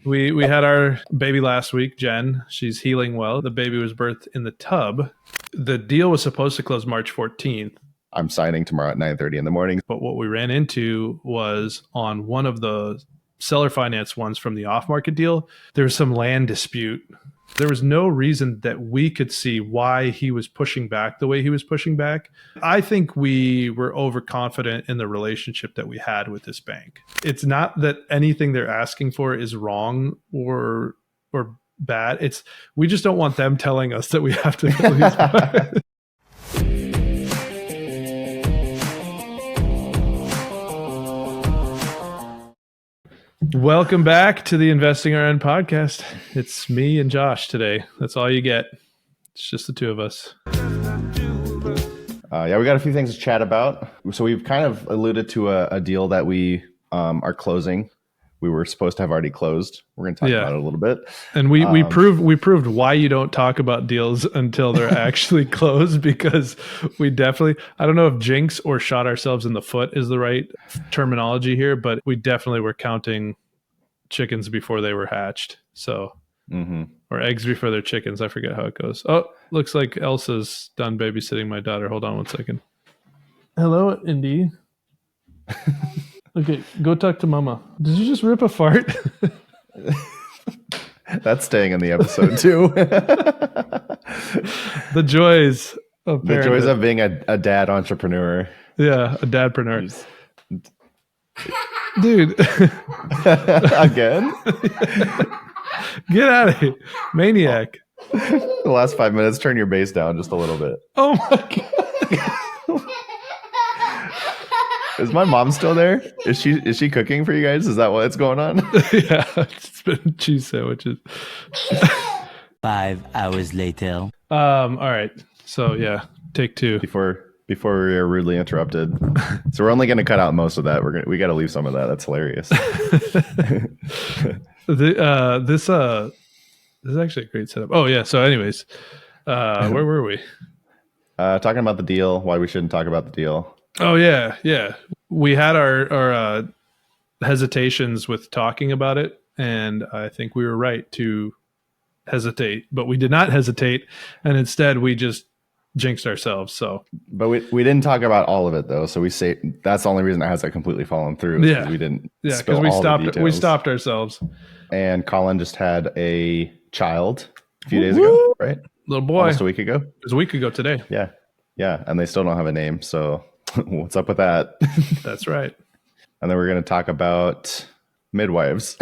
We had our baby last week, Jen. She's healing well. The baby was birthed in the tub. The deal was supposed to close March 14th. I'm signing tomorrow at 9:30 in the morning. But what we ran into was on one of the seller finance ones from the off-market deal, there was some land dispute. There was no reason that we could see why he was pushing back the way he was pushing back. I think we were overconfident in the relationship that we had with this bank. It's not that anything they're asking for is wrong or bad. It's we just don't want them telling us that we have to fill these. Welcome back to the Investing RN podcast. It's me and Josh today. That's all you get. It's just the two of us. Yeah, we got a few things to chat about. So we've kind of alluded to a deal that we are closing. We were supposed to have already closed. We're going to talk about it a little bit. And we proved why you don't talk about deals until they're actually closed, because we definitely, I don't know if jinx or shot ourselves in the foot is the right terminology here, but we definitely were counting chickens before they were hatched. So, or eggs before they're chickens. I forget how it goes. Oh, looks like Elsa's done babysitting my daughter. Hold on one second. Hello, Indy. Okay, go talk to mama. Did you just rip a fart? That's staying in the episode too. The joys of parenthood. The joys of being a dad entrepreneur. Yeah, a dadpreneur. Dude. Again? Get out of here. Maniac. The last 5 minutes, turn your bass down just a little bit. Oh my God. Is my mom still there? Is she cooking for you guys? Is that what's going on? Yeah, it's been cheese sandwiches. 5 hours later. All right. So yeah, take two. Before we are rudely interrupted. So we're only going to cut out most of that. We got to leave some of that. That's hilarious. This is actually a great setup. Oh yeah. So anyways, where were we? Talking about the deal. Why we shouldn't talk about the deal. Oh yeah. We had our hesitations with talking about it, and I think we were right to hesitate, but we did not hesitate, and instead we just jinxed ourselves. So, but we didn't talk about all of it though. So we say that's the only reason it hasn't completely fallen through. Yeah, we didn't. Yeah, because we stopped ourselves. And Colin just had a child a few days ago, right? Little boy, almost a week ago. It was a week ago today. Yeah, and they still don't have a name. So what's up with that? That's right. And then we're going to talk about midwives.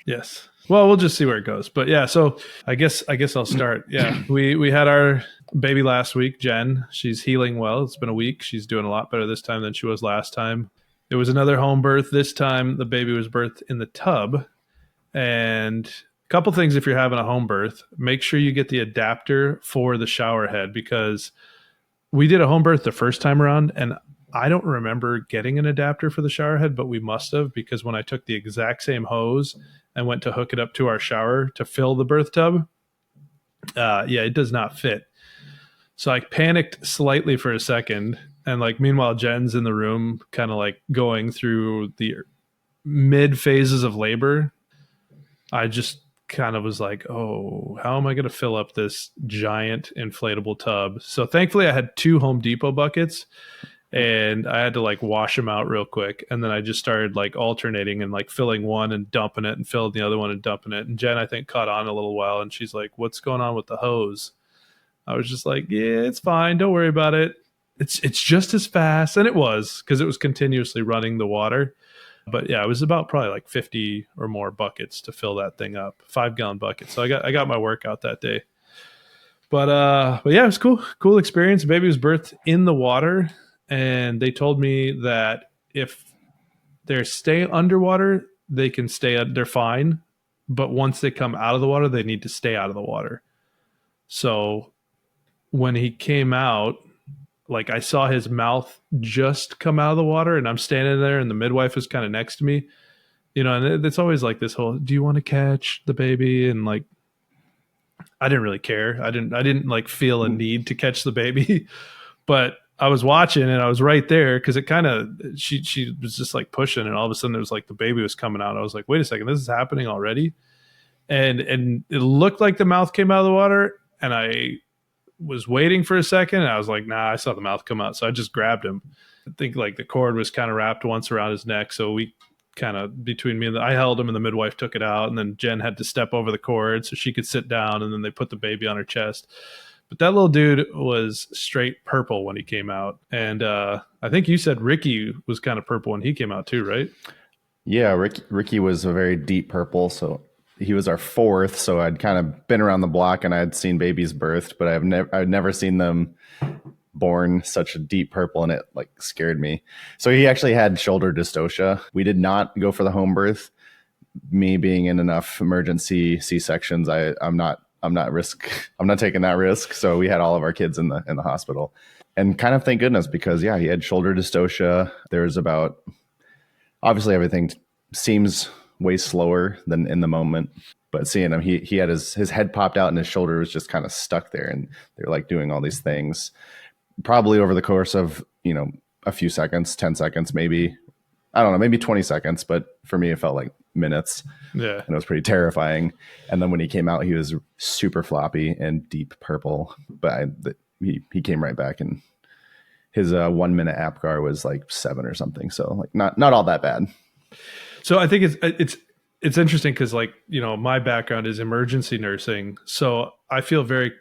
Yes. Well, we'll just see where it goes. But yeah, so I guess I'll start. Yeah, we had our baby last week, Jen. She's healing well. It's been a week. She's doing a lot better this time than she was last time. It was another home birth. This time the baby was birthed in the tub. And a couple things if you're having a home birth, make sure you get the adapter for the shower head, because we did a home birth the first time around and I don't remember getting an adapter for the shower head, but we must have, because when I took the exact same hose and went to hook it up to our shower to fill the birth tub, it does not fit. So I panicked slightly for a second. And meanwhile, Jen's in the room kind of going through the mid phases of labor. I just kind of was like, oh, how am I going to fill up this giant inflatable tub? So thankfully I had 2 Home Depot buckets and I had to wash them out real quick. And then I just started alternating and filling one and dumping it and filling the other one and dumping it. And Jen, I think, caught on a little while and she's like, what's going on with the hose? I was just like, yeah, it's fine. Don't worry about it. It's just as fast. And it was, because it was continuously running the water. But yeah, it was about probably 50 or more buckets to fill that thing up, 5-gallon buckets. So I got my workout that day. But yeah, it was cool experience. The baby was birthed in the water, and they told me that if they stay underwater, they can stay. They're fine, but once they come out of the water, they need to stay out of the water. So when he came out, I saw his mouth just come out of the water, and I'm standing there and the midwife was kind of next to me, and it's always this whole, do you want to catch the baby? And I didn't really care. I didn't feel a need to catch the baby, but I was watching and I was right there because it kind of she was just like pushing and all of a sudden it was like the baby was coming out. I was like, wait a second, this is happening already, and it looked like the mouth came out of the water, and I was waiting for a second and I was like, nah, I saw the mouth come out, so I just grabbed him. I think like the cord was kind of wrapped once around his neck, so we kind of between me and I held him and the midwife took it out, and then Jen had to step over the cord so she could sit down, and then they put the baby on her chest. But that little dude was straight purple when he came out. And I think you said Ricky was kind of purple when he came out too, right? Yeah, Ricky was a very deep purple, so he was our fourth. So I'd kind of been around the block and I'd seen babies birthed, but I'd never seen them born such a deep purple, and it like scared me. So he actually had shoulder dystocia. We did not go for the home birth. Me being in enough emergency C-sections, I'm not taking that risk. So we had all of our kids in the hospital, and kind of thank goodness, because yeah, he had shoulder dystocia. There's about, obviously everything seems way slower than in the moment, but seeing him, he had his head popped out and his shoulder was just kind of stuck there, and they're like doing all these things probably over the course of, a few seconds, 10 seconds, maybe, I don't know, maybe 20 seconds, but for me it felt like minutes. Yeah. And it was pretty terrifying. And then when he came out, he was super floppy and deep purple, but he came right back, and his 1 minute APGAR was like 7 or something. So like not all that bad. So I think it's interesting because like, my background is emergency nursing. So I feel very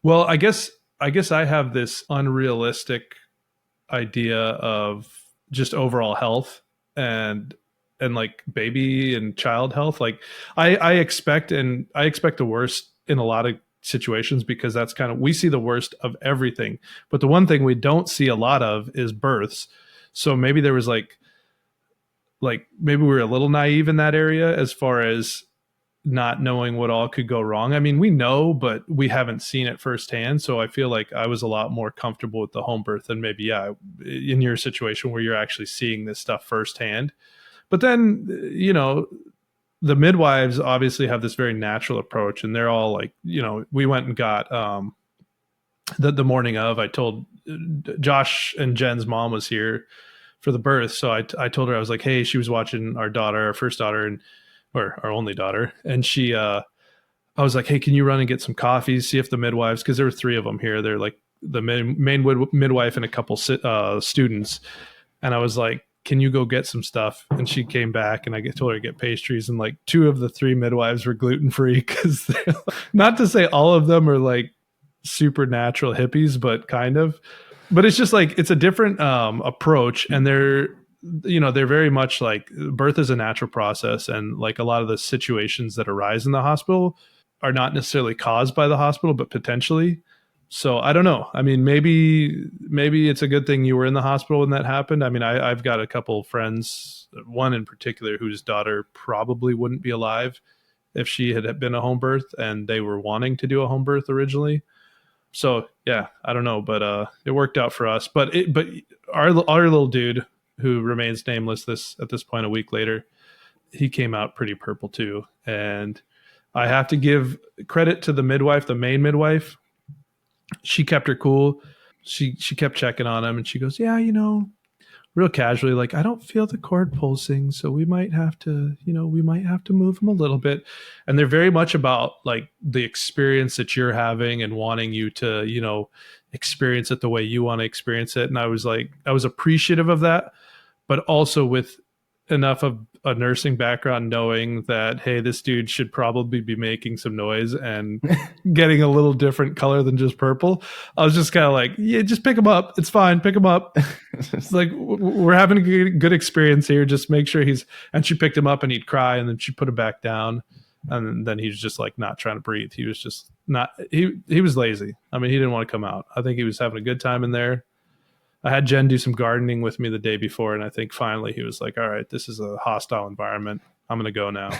well, I guess I have this unrealistic idea of just overall health and like baby and child health. Like I expect the worst in a lot of situations, because that's kind of, we see the worst of everything. But the one thing we don't see a lot of is births. So maybe there was like maybe we were a little naive in that area as far as not knowing what all could go wrong. I mean, we know, but we haven't seen it firsthand. So I feel like I was a lot more comfortable with the home birth than maybe, in your situation where you're actually seeing this stuff firsthand. But then, the midwives obviously have this very natural approach, and they're all like, we went and got the morning of, I told Josh and Jen's mom was here for the birth. So I told her, I was like, hey, she was watching our daughter, our first daughter, or our only daughter. And I was like, hey, can you run and get some coffee? See if the midwives, because there were 3 of them here. They're like the main midwife and a couple students. And I was like, can you go get some stuff? And she came back, and I told her to get pastries. And like 2 of the 3 midwives were gluten-free, because not to say all of them are like supernatural hippies, but kind of. But it's just like, it's a different approach, and they're very much like, birth is a natural process, and like a lot of the situations that arise in the hospital are not necessarily caused by the hospital, but potentially. So I don't know. I mean, maybe it's a good thing you were in the hospital when that happened. I mean, I've got a couple of friends, one in particular whose daughter probably wouldn't be alive if she had been a home birth, and they were wanting to do a home birth originally. So yeah, I don't know, but it worked out for us. But our little dude, who remains nameless at this point a week later, he came out pretty purple too. And I have to give credit to the midwife, the main midwife. She kept her cool. She kept checking on him, and she goes, yeah, real casually, like, I don't feel the cord pulsing, so we might have to move him a little bit. And they're very much about like the experience that you're having and wanting you to, experience it the way you want to experience it. And I was appreciative of that, but also with enough of a nursing background, knowing that, hey, this dude should probably be making some noise and getting a little different color than just purple. I was just kind of like, yeah, just pick him up. It's fine. Pick him up. It's like, we're having a good experience here. Just make sure and she picked him up, and he'd cry, and then she put him back down. And then he was just like not trying to breathe. He was just not, he was lazy. I mean, he didn't want to come out. I think he was having a good time in there. I had Jen do some gardening with me the day before, and I think finally he was like, all right, this is a hostile environment. I'm going to go now.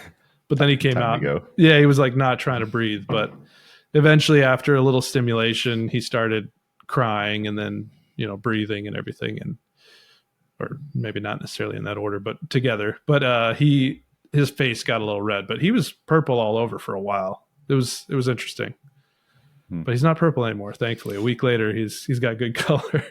But then he came out. Yeah, he was like not trying to breathe. But eventually, after a little stimulation, he started crying, and then, breathing and everything. Or maybe not necessarily in that order, but together. But his face got a little red, but he was purple all over for a while. It was interesting. but he's not purple anymore. Thankfully, a week later, he's got good color.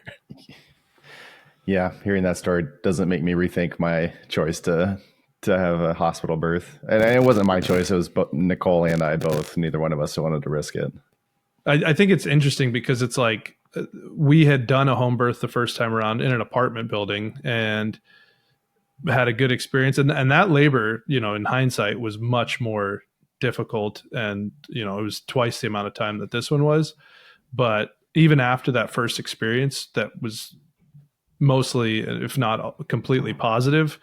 Yeah, hearing that story doesn't make me rethink my choice to have a hospital birth. And it wasn't my choice. It was Nicole and I both. Neither one of us wanted to risk it. I think it's interesting because it's like we had done a home birth the first time around in an apartment building and had a good experience. And that labor, in hindsight, was much more difficult. And, it was twice the amount of time that this one was. But even after that first experience, that was mostly, if not completely positive,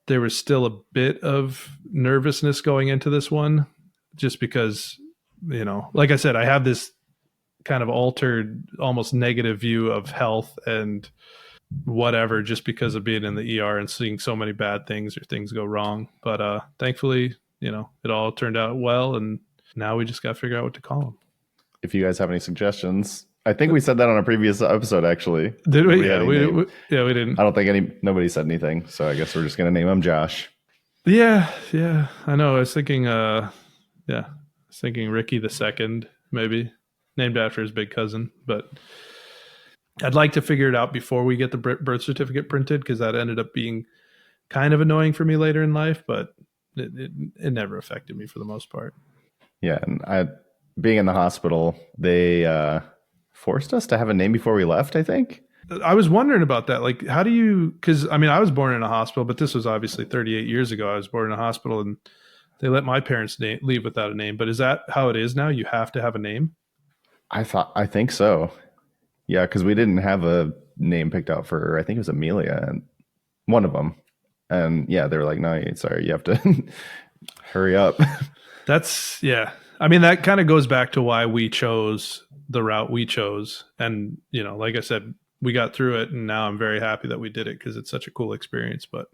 there was still a bit of nervousness going into this one, just because, like I said, I have this kind of altered, almost negative view of health and whatever, just because of being in the ER and seeing so many bad things or things go wrong. But thankfully, it all turned out well. And now we just got to figure out what to call them. If you guys have any suggestions, I think we said that on a previous episode, actually. Did we? Yeah, we didn't. I don't think nobody said anything. So I guess we're just going to name him Josh. Yeah. I know. I was thinking, Ricky the Second, maybe named after his big cousin, but I'd like to figure it out before we get the birth certificate printed, because that ended up being kind of annoying for me later in life, but it never affected me for the most part. Yeah. And being in the hospital, they forced us to have a name before we left, I think. I was wondering about that. Like, how do you, because I was born in a hospital, but this was obviously 38 years ago. I was born in a hospital and they let my parents leave without a name. But is that how it is now? You have to have a name? I think so. Yeah, because we didn't have a name picked out for her. I think it was Amelia, and one of them. And yeah, they were like, no, sorry, you have to hurry up. That's, yeah. That kind of goes back to why we chose the route we chose. And, like I said, we got through it, and now I'm very happy that we did it because it's such a cool experience. But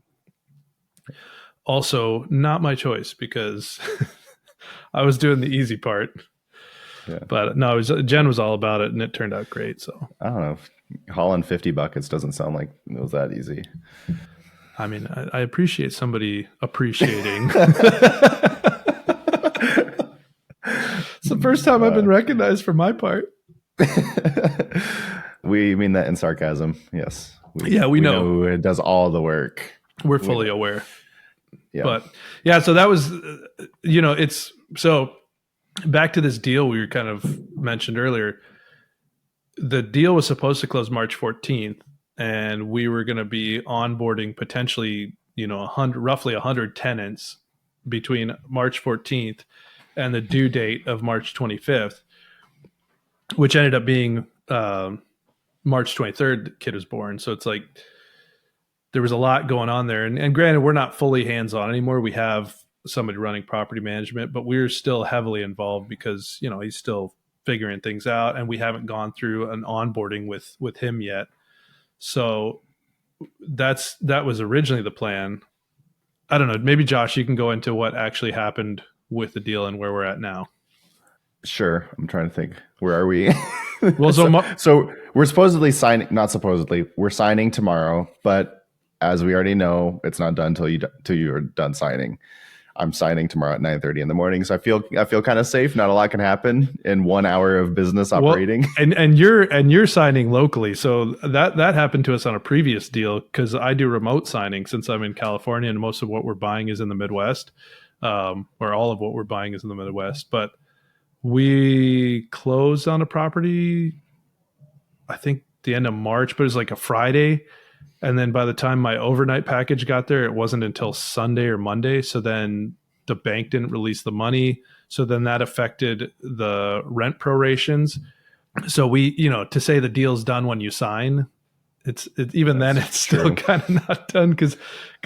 also not my choice, because I was doing the easy part. Yeah. But no, Jenn was all about it, and it turned out great. So I don't know. Hauling 50 buckets doesn't sound like it was that easy. I appreciate somebody appreciating. It's the first time I've been recognized for my part. We mean that in sarcasm. Yes. We know who does all the work. We're fully aware. Yeah. But yeah, so that was, it's so back to this deal we were kind of mentioned earlier. The deal was supposed to close March 14th, and we were going to be onboarding potentially, roughly 100 tenants between March 14th and the due date of March 25th, which ended up being March 23rd, the kid was born. So it's like there was a lot going on there. And granted, we're not fully hands-on anymore. We have somebody running property management, but we're still heavily involved because, he's still figuring things out, and we haven't gone through an onboarding with him yet. So that was originally the plan. I don't know. Maybe Josh, you can go into what actually happened with the deal and where we're at now. Sure. I'm trying to think. Where are we? Well, so we're supposedly signing, not supposedly, we're signing tomorrow, but as we already know, it's not done till you're done signing. I'm signing tomorrow at 9:30 in the morning. So I feel kind of safe. Not a lot can happen in 1 hour of business operating. Well, and you're signing locally. So that happened to us on a previous deal, because I do remote signing since I'm in California, and most of what we're buying is in the Midwest, or all of what we're buying is in the Midwest. But we closed on a property, I think the end of March, but it was like a Friday. And then by the time my overnight package got there, it wasn't until Sunday or Monday. So then the bank didn't release the money. So then that affected the rent prorations. So we, to say the deal's done when you sign, it's still kind of not done, because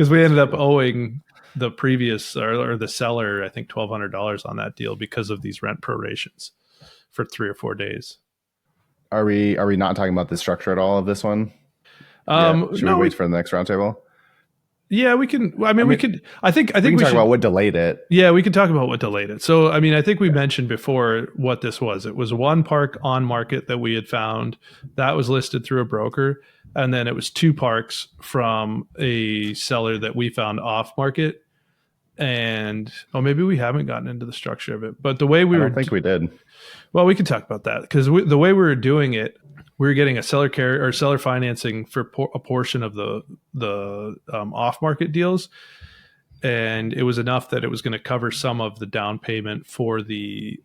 we ended up owing the previous or the seller, I think $1,200 on that deal because of these rent prorations for 3 or 4 days. Are we not talking about the structure at all of this one? Should we wait for the next roundtable? Yeah, we can. We could. I think we can talk should, about what delayed it. Yeah, we can talk about what delayed it. So, I think we mentioned before what this was. It was one park on market that we had found that was listed through a broker, and then it was 2 parks from a seller that we found off market. and maybe we haven't gotten into the structure of it, but the way we I were, don't think we did. well, we could talk about that because the way we were doing it, we were getting a seller care or seller financing for a portion of the off market deals, and it was enough that it was going to cover some of the down payment for the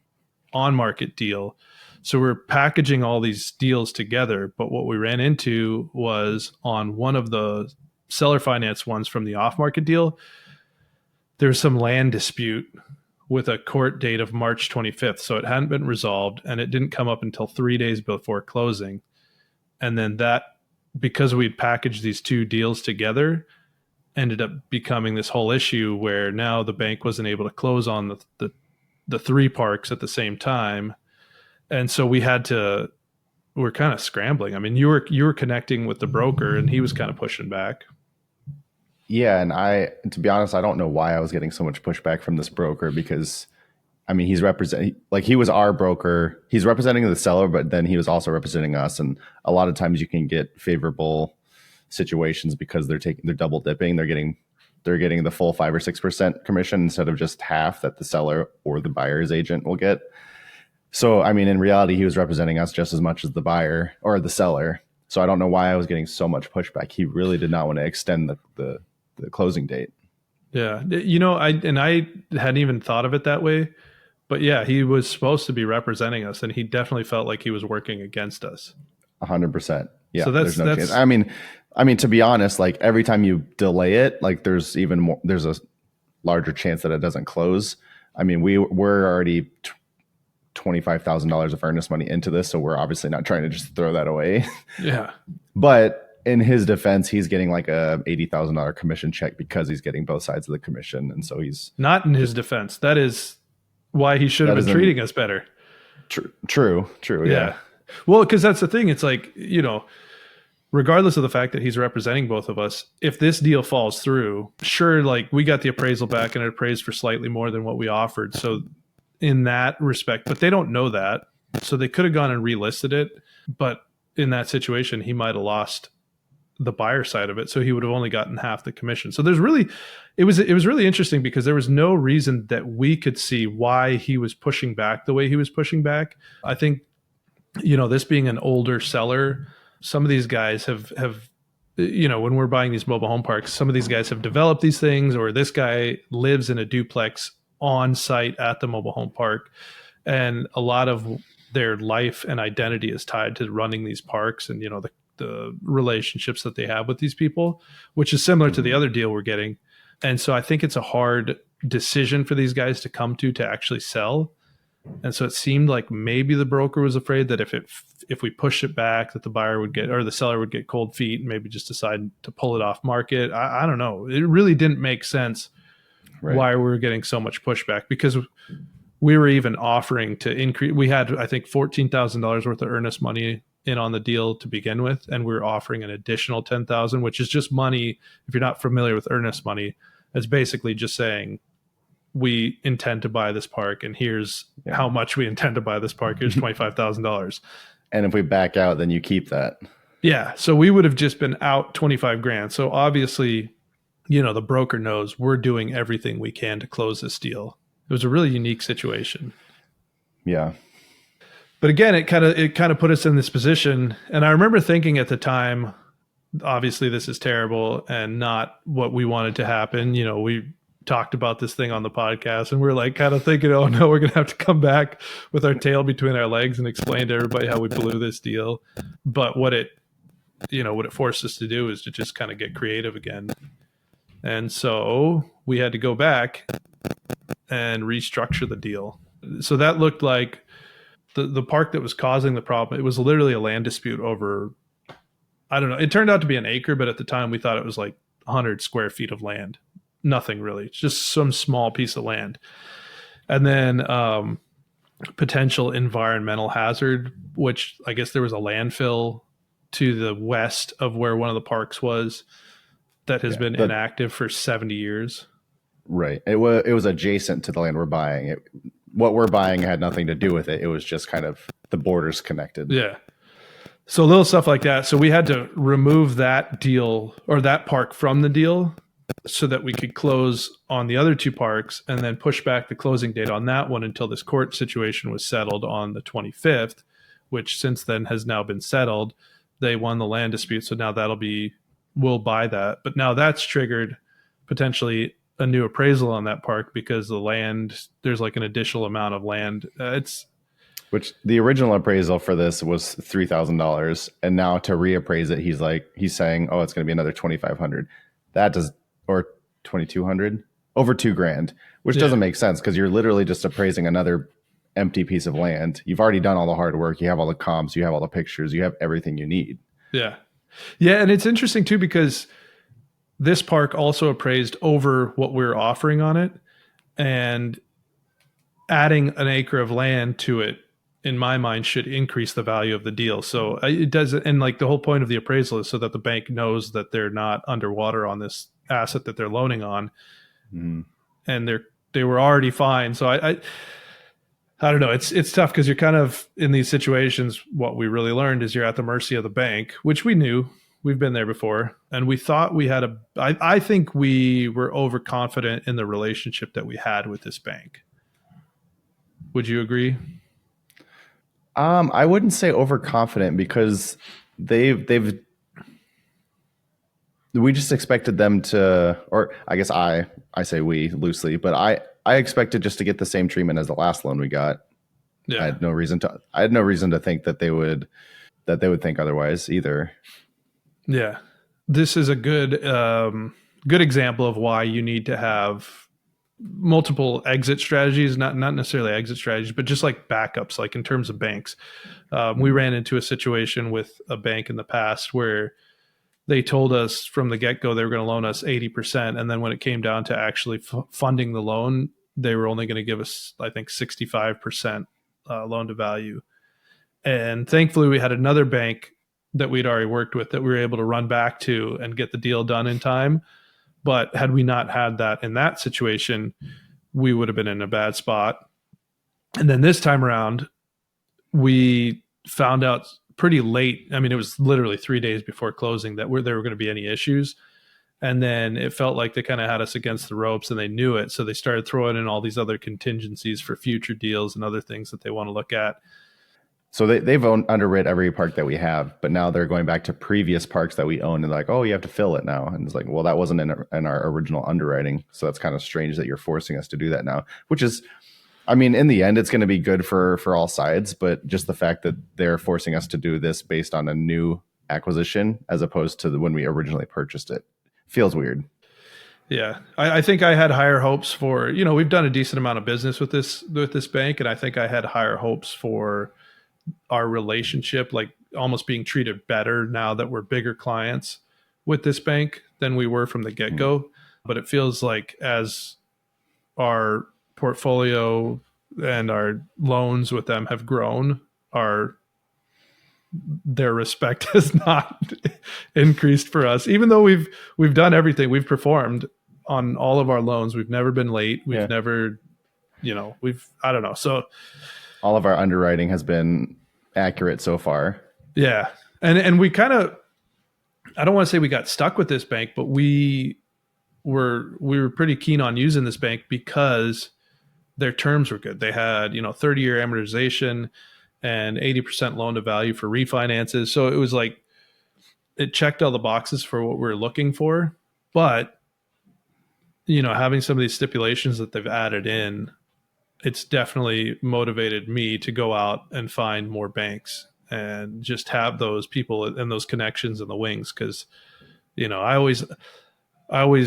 on market deal. So we're packaging all these deals together, but what we ran into was on one of the seller finance ones from the off market deal, there's some land dispute with a court date of March 25th. So it hadn't been resolved, and it didn't come up until 3 days before closing. And then that, because we'd packaged these two deals together, ended up becoming this whole issue where now the bank wasn't able to close on the three parks at the same time. And so we're kind of scrambling. I mean, you were connecting with the broker and he was kind of pushing back. Yeah, and to be honest, I don't know why I was getting so much pushback from this broker because, I mean, he was our broker. He's representing the seller, but then he was also representing us. And a lot of times you can get favorable situations because they're double dipping. They're getting the full 5 or 6% commission instead of just half that the seller or the buyer's agent will get. So, I mean, in reality, he was representing us just as much as the buyer or the seller. So I don't know why I was getting so much pushback. He really did not want to extend the closing date. Yeah. I hadn't even thought of it that way, but yeah, he was supposed to be representing us and he definitely felt like he was working against us. 100%. Yeah. So there's no chance. I mean, to be honest, like every time you delay it, like there's a larger chance that it doesn't close. I mean, we're already $25,000 of earnest money into this, so we're obviously not trying to just throw that away. Yeah. But in his defense, he's getting like a $80,000 commission check because he's getting both sides of the commission, and so he's not in his defense. That is why he should have been treating us better. True. Yeah. Well, because that's the thing. It's like, regardless of the fact that he's representing both of us, if this deal falls through, sure, like we got the appraisal back and it appraised for slightly more than what we offered. So in that respect, but they don't know that. So they could have gone and relisted it. But in that situation, he might have lost the buyer side of it. So he would have only gotten half the commission. So it was really interesting because there was no reason that we could see why he was pushing back the way he was pushing back. I think, this being an older seller, some of these guys have, when we're buying these mobile home parks, some of these guys have developed these things, or this guy lives in a duplex on site at the mobile home park. And a lot of their life and identity is tied to running these parks and, the relationships that they have with these people, which is similar to the other deal we're getting. And so I think it's a hard decision for these guys to come to actually sell. And so it seemed like maybe the broker was afraid that if we push it back, that the buyer would get, or the seller would get cold feet and maybe just decide to pull it off market. I don't know. It really didn't make sense why we were getting so much pushback, because we were even offering to increase. We had, I think, $14,000 worth of earnest money in on the deal to begin with, and we were offering an additional $10,000, which is just money. If you're not familiar with earnest money, it's basically just saying we intend to buy this park, and here's how much we intend to buy this park. Here's $25,000. And if we back out, then you keep that. Yeah. So we would have just been out 25 grand. So obviously, the broker knows we're doing everything we can to close this deal. It was a really unique situation. Yeah. But again, it kind of put us in this position. And I remember thinking at the time, obviously this is terrible and not what we wanted to happen. We talked about this thing on the podcast and we're like kind of thinking, oh no, we're going to have to come back with our tail between our legs and explain to everybody how we blew this deal. But what it forced us to do is to just kind of get creative again. And so we had to go back and restructure the deal. So that looked like the park that was causing the problem. It was literally a land dispute over, I don't know. It turned out to be an acre, but at the time we thought it was like 100 square feet of land. Nothing really. It's just some small piece of land. And then potential environmental hazard, which I guess there was a landfill to the west of where one of the parks was that has been inactive for 70 years. Right. It was adjacent to the land we're buying. What we're buying had nothing to do with it. It was just kind of the borders connected. Yeah. So little stuff like that. So we had to remove that deal or that park from the deal so that we could close on the other two parks and then push back the closing date on that one until this court situation was settled on the 25th, which since then has now been settled. They won the land dispute, so now we'll buy that. But now that's triggered potentially a new appraisal on that park because the land, there's like an additional amount of land. Which the original appraisal for this was $3,000, and now to reappraise it, he's saying, oh, it's going to be another 2,500. That does, or 2,200, over $2,000, which doesn't make sense because you're literally just appraising another empty piece of land. You've already done all the hard work. You have all the comps. You have all the pictures. You have everything you need. Yeah, yeah, and it's interesting too because this park also appraised over what we're offering on it, and adding an acre of land to it in my mind should increase the value of the deal. So it does, and like the whole point of the appraisal is so that the bank knows that they're not underwater on this asset that they're loaning on. And they were already fine. So I don't know. It's tough because you're kind of in these situations. What we really learned is you're at the mercy of the bank, which we knew. We've been there before, and we thought we had I think we were overconfident in the relationship that we had with this bank. Would you agree? I wouldn't say overconfident because we just expected them to, or I guess I say we loosely, but I expected just to get the same treatment as the last loan we got. Yeah. I had no reason to think that they would think otherwise either. Yeah. This is a good example of why you need to have multiple exit strategies, not necessarily exit strategies, but just like backups, like in terms of banks. We ran into a situation with a bank in the past where they told us from the get-go they were going to loan us 80%. And then when it came down to actually funding the loan, they were only going to give us, I think, 65% loan to value. And thankfully, we had another bank that we'd already worked with that we were able to run back to and get the deal done in time. But had we not had that in that situation, we would have been in a bad spot. And then this time around, we found out pretty late. I mean, it was literally 3 days before closing that there were going to be any issues. And then it felt like they kind of had us against the ropes and they knew it. So they started throwing in all these other contingencies for future deals and other things that they want to look at. So they've underwritten every park that we have, but now they're going back to previous parks that we own and like, oh, you have to fill it now. And it's like, well, that wasn't in our original underwriting. So that's kind of strange that you're forcing us to do that now, which is, I mean, in the end, it's going to be good for all sides, but just the fact that they're forcing us to do this based on a new acquisition as opposed to when we originally purchased it feels weird. Yeah, I think I had higher hopes for, we've done a decent amount of business with this bank, and I think I had higher hopes for our relationship, like almost being treated better now that we're bigger clients with this bank than we were from the get-go. But it feels like as our portfolio and our loans with them have grown, their respect has not increased for us, even though we've done everything. We've performed on all of our loans. We've never been late. We've never, I don't know. So all of our underwriting has been accurate so far. Yeah. And we kind of, I don't want to say we got stuck with this bank, but we were pretty keen on using this bank because their terms were good. They had, 30-year amortization and 80% loan to value for refinances. So it was like, it checked all the boxes for what we were looking for. But, having some of these stipulations that they've added in, it's definitely motivated me to go out and find more banks and just have those people and those connections in the wings. Cause, I always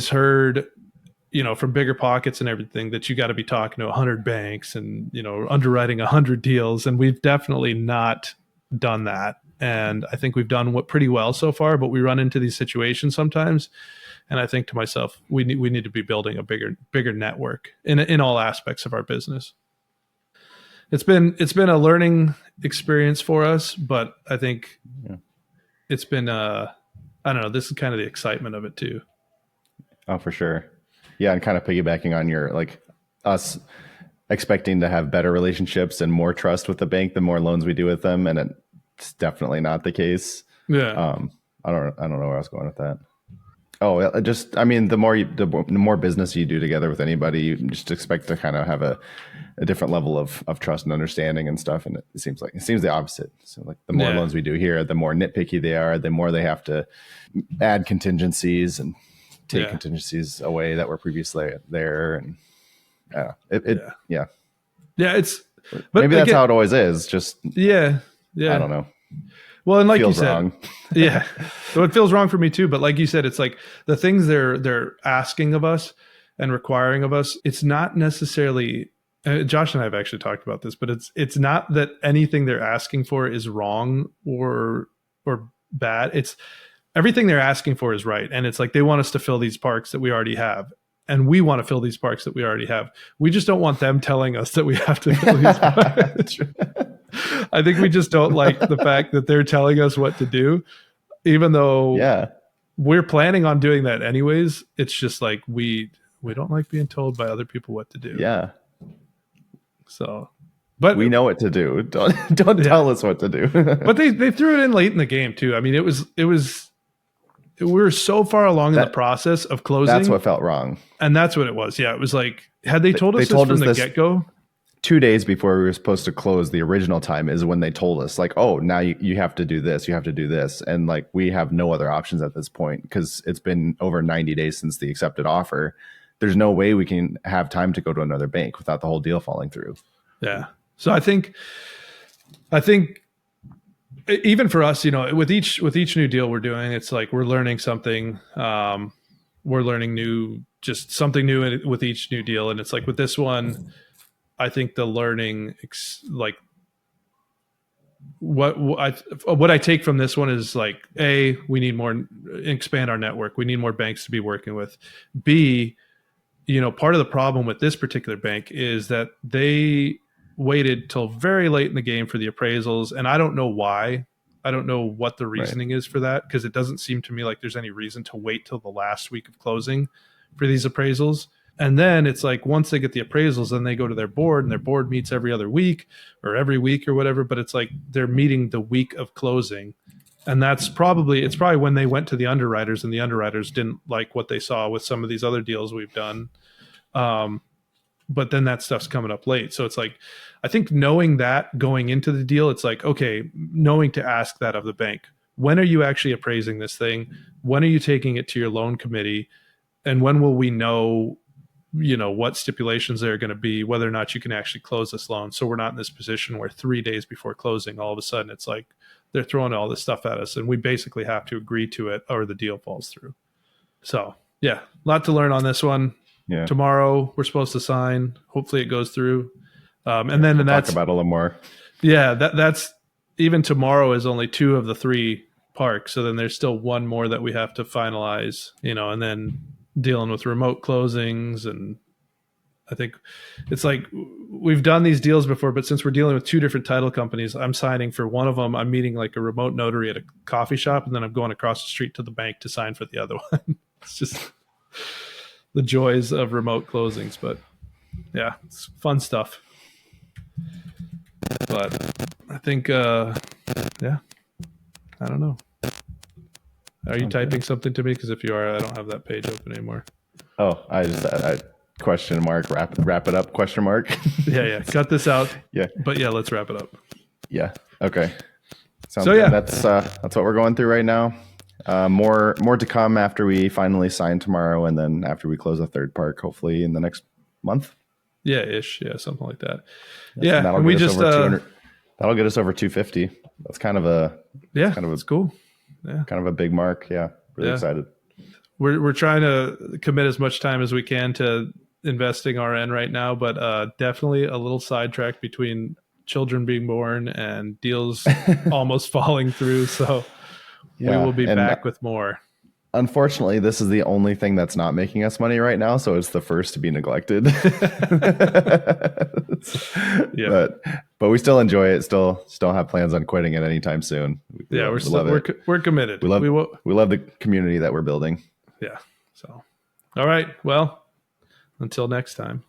heard, from bigger pockets and everything that you got to be talking to 100 banks and, underwriting 100 deals. And we've definitely not done that. And I think we've done pretty well so far, but we run into these situations sometimes. And I think to myself, we need to be building a bigger network in all aspects of our business. It's been a learning experience for us, but I think it's been I don't know, this is kind of the excitement of it too. Oh, for sure. Yeah, and kind of piggybacking on your like us expecting to have better relationships and more trust with the bank the more loans we do with them, and it's definitely not the case. Yeah. I don't know where I was going with that. Oh, just, I mean, the more business you do together with anybody, you just expect to kind of have a different level of trust and understanding and stuff. And it seems the opposite. So like the more loans we do here, the more nitpicky they are, the more they have to add contingencies and take contingencies away that were previously there. And yeah. It's, but maybe that's how it always is. Just, I don't know. Well, and like you said, wrong. So it feels wrong for me too. But like you said, it's like the things they're asking of us and requiring of us. It's not necessarily. Josh and I have actually talked about this, but it's not that anything they're asking for is wrong or bad. It's everything they're asking for is right, and it's like they want us to fill these parks that we already have. And we want to fill these parks that we already have. We just don't want them telling us that we have to fill these parks. I think we just don't like the fact that they're telling us what to do, even though we're planning on doing that anyways. It's just like we don't like being told by other people what to do. Yeah. So, but we know what to do. Don't tell us what to do. But they threw it in late in the game too. I mean, it was we were so far along in the process of closing. That's what felt wrong. And that's what it was. Yeah, it was like, had they told us this from the get-go? 2 days before we were supposed to close, the original time is when they told us, like, oh, now you have to do this, you have to do this. And like, we have no other options at this point because it's been over 90 days since the accepted offer. There's no way we can have time to go to another bank without the whole deal falling through. Yeah. So I think even for us, with each new deal we're doing, it's like we're learning something. We're learning something new with each new deal. And it's like with this one, I think the learning, like what I take from this one is like, A, we need more, expand our network. We need more banks to be working with. B, part of the problem with this particular bank is that they waited till very late in the game for the appraisals. And I don't know why. I don't know what the reasoning is for that, because it doesn't seem to me like there's any reason to wait till the last week of closing for these appraisals. And then it's like once they get the appraisals, then they go to their board, and their board meets every other week or every week or whatever. But it's like they're meeting the week of closing. And it's probably when they went to the underwriters, and the underwriters didn't like what they saw with some of these other deals we've done. But then that stuff's coming up late. So it's like, I think knowing that going into the deal, it's like, okay, knowing to ask that of the bank. When are you actually appraising this thing? When are you taking it to your loan committee? And when will we know, what stipulations there are going to be, whether or not you can actually close this loan? So we're not in this position where 3 days before closing, all of a sudden it's like they're throwing all this stuff at us and we basically have to agree to it or the deal falls through. So yeah, a lot to learn on this one. Yeah. Tomorrow we're supposed to sign. Hopefully it goes through. And then that's talk about a little more. Yeah, that's even tomorrow is only 2 of the 3 parks. So then there's still 1 more that we have to finalize, and then dealing with remote closings. And I think it's like we've done these deals before, but since we're dealing with 2 different title companies, I'm signing for one of them. I'm meeting like a remote notary at a coffee shop, and then I'm going across the street to the bank to sign for the other one. It's just the joys of remote closings, but yeah, it's fun stuff. But I think, I don't know. Are you typing something to me? Because if you are, I don't have that page open anymore. Oh, I question mark, wrap it up, question mark. Yeah. Cut this out. Yeah. But yeah, let's wrap it up. Yeah. Okay. Sounds good. That's what we're going through right now. More to come after we finally sign tomorrow, and then after we close the 3rd park, hopefully in the next month. Yeah, ish. Yeah, something like that. Yeah, and we just that'll get us over 250. That's kind of it's cool. Yeah, kind of a big mark. Yeah, really excited. We're trying to commit as much time as we can to investing RN right now, but definitely a little sidetracked between children being born and deals almost falling through. So we will be back with more. Unfortunately, this is the only thing that's not making us money right now, so it's the first to be neglected. Yeah, but we still enjoy it. Still have plans on quitting it anytime soon. We're committed. We love the community that we're building. Yeah. So, all right. Well, until next time.